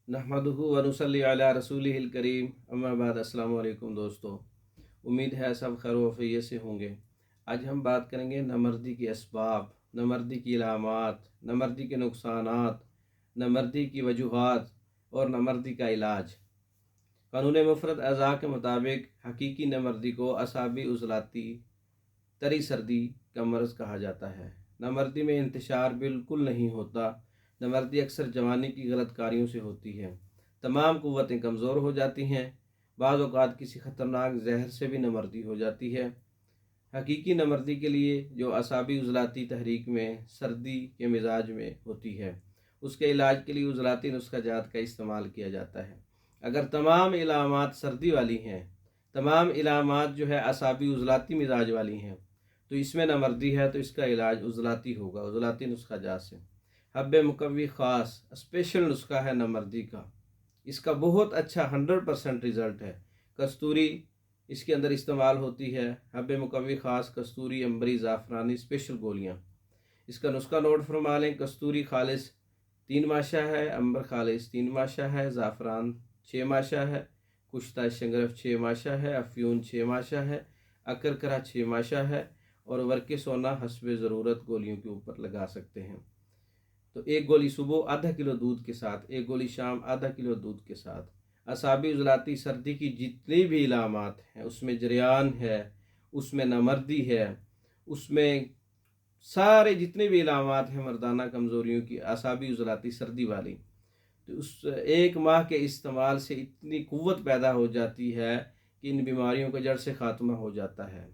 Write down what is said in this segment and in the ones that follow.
नहमदुहु व नुसल्ली अला रसूलिहिल करीम अम्मा बाद। अस्सलाम वालेकुम दोस्तों, उम्मीद है सब खैर वफ़ियत से होंगे। आज हम बात करेंगे नमर्दी के असबाब, नमर्दी की इलामात, नमर्दी के नुकसानात, नमर्दी की वजूहात और नमर्दी का इलाज। कानून मुफरद अज़ा के मुताबिक हकीकी नमर्दी को असाबी उज़लाती तरी सर्दी का मर्ज़ कहा जाता है। नमर्दी में इंतशार बिल्कुल नहीं होता। नमर्दी अक्सर जवानी की गलत कारियों से होती है। तमाम क़ुव्वतें कमज़ोर हो जाती हैं। बाज़ औक़ात किसी ख़तरनाक जहर से भी नमर्दी हो जाती है। हकीकी नमर्दी के लिए जो असाबी उज़लाती तहरीक में सर्दी के मिजाज में होती है, उसके इलाज के लिए उज़लाती नुस्खा जात का इस्तेमाल किया जाता है। अगर तमाम इलामात सर्दी वाली हैं, तमाम इलामात जो है असाबी उज़लाती मिजाज वाली हैं, तो इसमें नमर्दी है तो इसका इलाज उज़लाती होगा, उज़लाती नुस्खा जात से। हब्बे मुकव्वी ख़ास स्पेशल नुस्खा है नमर्दी का। इसका बहुत अच्छा 100% रिज़ल्ट है। कस्तूरी इसके अंदर इस्तेमाल होती है। हब्बे मुकव्वी ख़ास, कस्तूरी, अंबरी, ज़ाफ़रानी स्पेशल गोलियाँ। इसका नुस्खा नोट फरमा लें। कस्तूरी खालिस 3 माशा है, अंबर खालिस 3 माशा है, ज़ाफ़रान 6 माशा है, कुश्ता शंगरफ 6 माशा है, अफ्यून 6 माशा है, अकरकरा 6 माशा है और वर्क़े सोना हस्बे ज़रूरत गोलियों के ऊपर लगा सकते हैं। तो एक गोली सुबह आधा किलो दूध के साथ, एक गोली शाम आधा किलो दूध के साथ। असाबी उज़लाती सर्दी की जितनी भी इलामात हैं, उसमें जरियान है, उसमें नमर्दी है, उसमें सारे जितने भी इलामात हैं मर्दाना कमज़ोरियों की, असाबी उज़लाती सर्दी वाली, तो उस एक माह के इस्तेमाल से इतनी क़ुव्वत पैदा हो जाती है कि इन बीमारियों का जड़ से ख़ात्मा हो जाता है।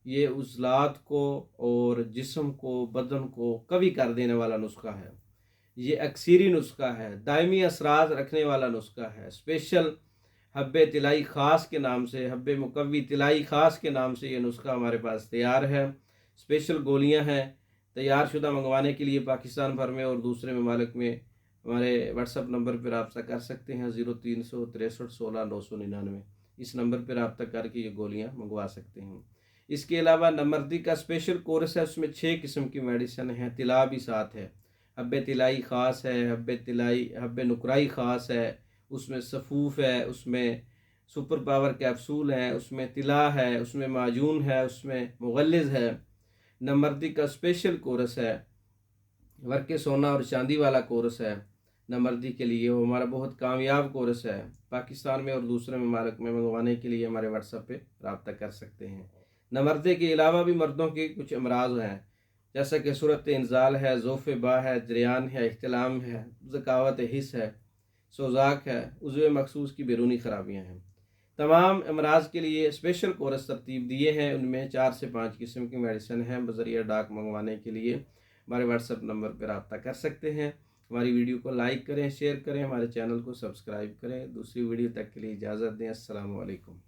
ये उज़लात को और जिस्म को, बदन को कवी कर देने वाला नुस्खा है। ये अक्सीरी नुस्खा है, दायमी असरात रखने वाला नुस्खा है। स्पेशल हब्बे तिलाई ख़ास के नाम से, हब्बे मुकव्वी तिलाई ख़ास के नाम से ये नुस्खा हमारे पास तैयार है। स्पेशल गोलियां हैं। तैयार शुदा मंगवाने के लिए पाकिस्तान भर में और दूसरे ममालिक में हमारे व्हाट्सअप नंबर पर रब्ता कर सकते हैं 0363 16 999। इस नंबर पर रब्ता करके ये गोलियां मंगवा सकते हैं। इसके अलावा नमर्दी का स्पेशल कोर्स है, उसमें 6 किस्म की मेडिसिन हैं। तिला भी साथ है। हब्बे तिलाई ख़ास है, हब्बे नुकराई ख़ास है, उसमें सफ़ूफ़ है, उसमें सुपर पावर कैप्सूल हैं, उसमें तिला है, उसमें माजून है, उसमें मुग़ल्लिज़ है। नमर्दी का स्पेशल कोर्स है, वर्क़े सोना और चांदी वाला कोर्स है। नमर्दी के लिए वो हमारा बहुत कामयाब कोर्स है। पाकिस्तान में और दूसरे ममालिक में मंगवाने के लिए हमारे व्हाट्सएप पे रब्ता कर सकते हैं। नमर्दे के अलावा भी मर्दों के कुछ अमराज हैं, जैसा कि सूरत इंजाल है, ज़ोफ़ बा है, जरियान है, इख्तिलाम है, ज़कावत हिस है, सोज़ाक है, उज़्व मखसूस की बैरूनी ख़राबियाँ हैं। तमाम अमराज के लिए स्पेशल कोर्स तरतीब दिए हैं। उनमें 4 से 5 किस्म की मेडिसिन हैं। बज़रिया डाक मंगवाने के लिए हमारे व्हाट्सएप नंबर पर रब्ता कर सकते हैं। हमारी वीडियो को लाइक करें, शेयर करें, हमारे चैनल को सब्सक्राइब करें। दूसरी वीडियो तक के लिए इजाज़त दें। अस्सलामु अलैकुम।